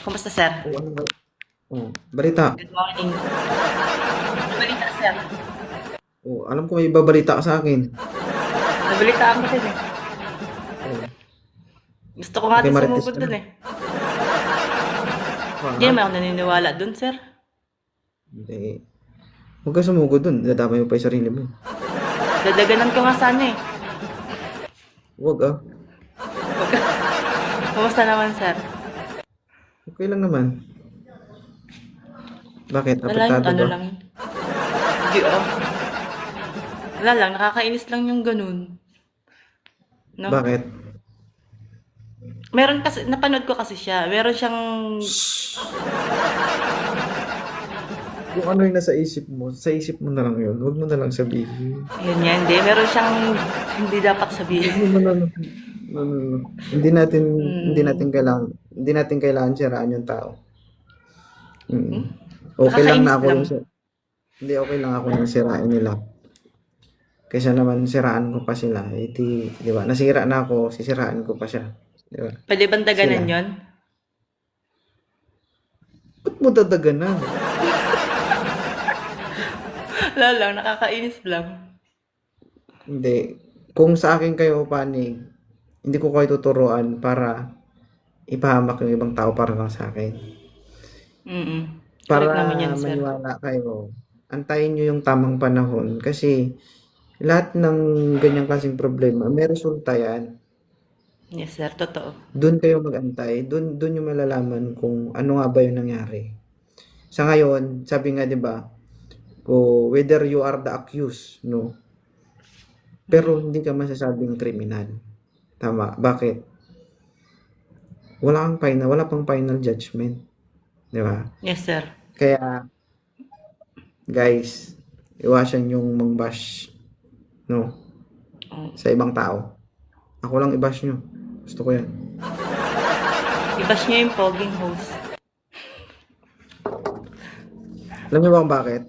Kumusta, sir? O ano ba? Oh, balita. Good morning. Ano balita, sir? Oh, alam ko may ibabalita ka sa akin. Nabalitaan ko din eh. Oh, Gusto ko nga kay din Marites sumugod ka na. dun eh. Hindi Ha? naman ako naniniwala dun, sir. Hindi. Huwag ka sumugod dun. Dadamay mo pa yung sarili mo. Dadaganan ko nga sana eh. Huwag ah. Kumusta naman, sir? Okay lang naman. Bakit? Wala yun, Apektado ano ba? lang yun. Hindi oh. Wala lang, nakakainis lang yung ganun. No? Bakit? Meron kasi, napanood ko kasi siya. Meron siyang, Kung ano yung nasa isip mo, sa isip mo na lang yun. Huwag mo na lang sabihin. yun yan, hindi. Meron siyang hindi dapat Huwag sabihin. mo na lang. No, no, no. Hmm. Hindi natin kailangan siraan yung tao. Hmm? Mm. Okay lang Nakakainis na ako lang. yung hindi okay lang ako yung sirain nila. Kaysa naman siraan ko pa sila, eh di ba? Nasira na ako, sisiraan ko pa siya. Di ba? Pwede bang Sila. daganan yun? Ba't mo dadaganan? Wala lang, nakakainis lang. Hindi. Kung sa akin kayo panig, hindi ko kayo tuturuan para ipahamak yung ibang tao para lang sa akin. Mm. Para Correct naman yan, sir. maniwala kayo, antayin nyo yung tamang panahon kasi lahat ng ganyang klaseng problema, may resulta yan. Yes, sir. Totoo. Doon kayo mag-antay, doon yung malalaman kung ano nga ba yung nangyari. Sa ngayon, sabi nga 'di ba, whether you are the accused, no? Pero hindi ka masasabing kriminal. Tama. Bakit? Wala pang final judgment, 'di ba? Yes, sir. Kaya guys, iwasan yung mang-bash, no, Oh. sa ibang tao. Ako lang i-bash nyo. Gusto ko yan. I-bash niyo yung poging host. Alam niyo ba kung bakit?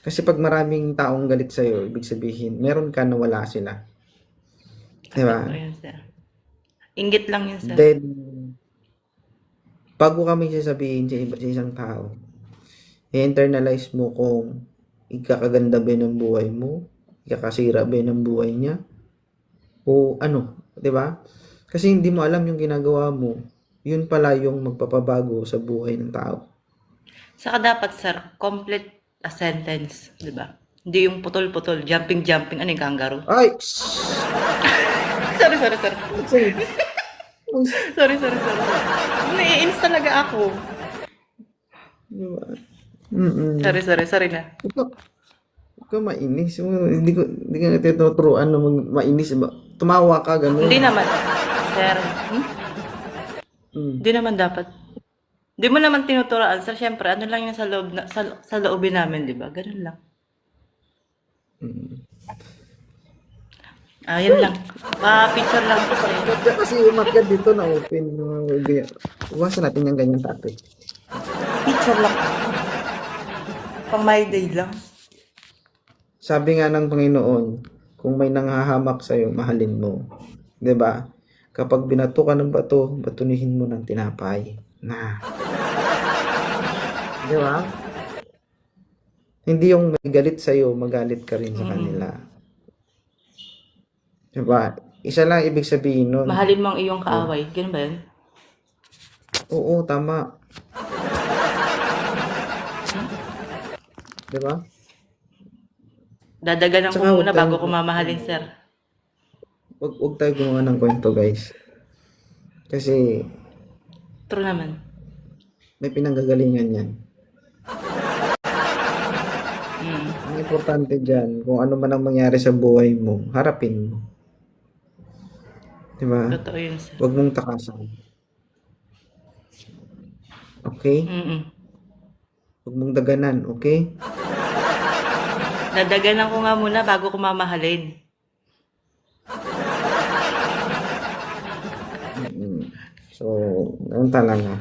Kasi pag maraming taong galit sa'yo, ibig sabihin, meron ka na wala sila. Di ba? Totoo yun, sir. Inggit lang yun, sir. Then, bago kami sasabihin sa isang tao, i-internalize mo kung ikakaganda ba ng buhay mo, ikakasira ba ng buhay niya, o ano, di ba? Kasi hindi mo alam yung ginagawa mo, yun pala yung magpapabago sa buhay ng tao. Saka dapat, sir, complete a sentence, di ba? Hindi yung putol-putol, jumping-jumping, ano yung kangaroo? Ay! Sorry, sorry, sorry. Sorry. Sorry, sorry, sorry. Naiinis talaga ako. Diba? Mm-mm. Sorry, sorry, sorry na. Huwag ka mainis. Hindi ka tinuturuan na mainis. Ba? Tumawa ka, gano'n. Hindi naman, sir. Mm. Hindi naman dapat. Hindi mo naman tinuturoan, sir. Siyempre, ano lang yun sa loob na, sa loobin namin, di ba? Ganun lang. Mm. Yun lang. Picture lang po sa'yo. Ba't ka kasi umakyat dito na open? Iwasan natin yung ganyan topic. Picture lang. Pang my day lang. Sabi nga ng Panginoon, kung may nanghahamak sa'yo, mahalin mo. 'Di ba? Kapag binato ka ng bato, batunihin mo ng tinapay. Na. 'Di ba? Hindi yung may galit sa'yo, magalit ka rin sa kanila. 'Di ba? Isa lang ibig sabihin nun. Mahalin mo ang iyong kaaway. Ganun ba yun? Oo, tama. 'Di ba? Dadaganan ko Tsaka muna bago ko mamahalin, sir. wag tayo gumawa ng kwento, guys. Kasi True naman. may pinanggagalingan yan. Mm. Ang importante dyan, kung ano man ang mangyari sa buhay mo, harapin mo. Diba? Totoo yun, sir. Huwag mong takasan. Okay? Mm-mm. Huwag mong daganan, okay? Dadaganan ko nga muna bago ko mamahalin. So, ganun talaga.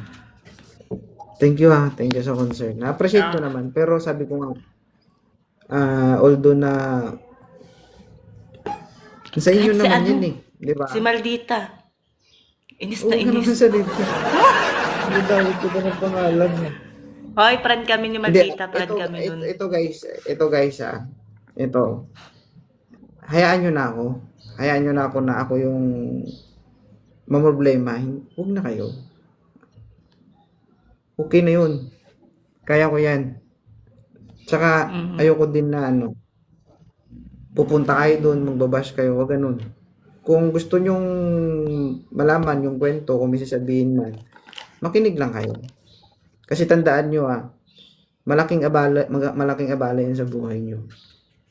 Thank you ha. Thank you sa concern. Na-appreciate ko naman. Pero sabi ko nga, although na sa inyo Kahit si naman ano, yun eh. Di ba? si Maldita. Inis Oo, na ka naman inis. sa dito. Hindi tawag ko ng pangalan eh. Hoy, friend kami ni Hindi, Maldita, friend kami dun. ito guys ito, hayaan nyo na ako. Hayaan nyo na ako na ako yung mamroblema. Huwag na kayo. Okay na yun. Kaya ko yan. Tsaka, Mhm. ayoko din na pupunta kayo doon, magbabash kayo, wag ganun. Kung gusto nyong malaman yung kwento, kung may sasabihin man, makinig lang kayo. Kasi tandaan nyo malaking abala yan sa buhay nyo.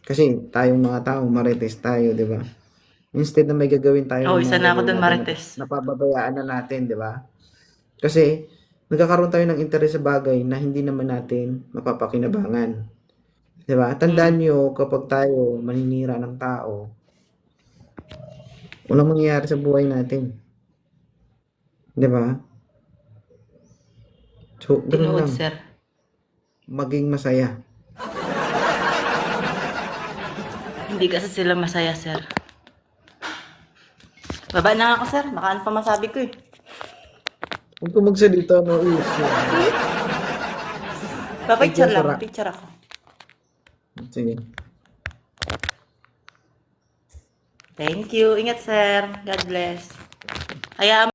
Kasi tayong mga tao, marites tayo, di ba? Instead na may gagawin tayo Oh, ng isa mga na ako gagawin dun, natin, Marites. napababayaan na natin, di ba? Kasi, nagkakaroon tayo ng interes sa bagay na hindi naman natin mapapakinabangan. Di ba? Tandaan nyo, kapag tayo maninira ng tao, walang mangyayari sa buhay natin. Di ba? So, ganun Tinood, lang. sir. Maging masaya. Hindi kasi sila masaya, sir. Baba na ako, sir. Baka ano pa masabi ko eh. Huwag ka magsalita ng issue. Papicture Ay, lang. Sara. Picture ako. Sige. Thank you. Ingat, sir. God bless. Hayaan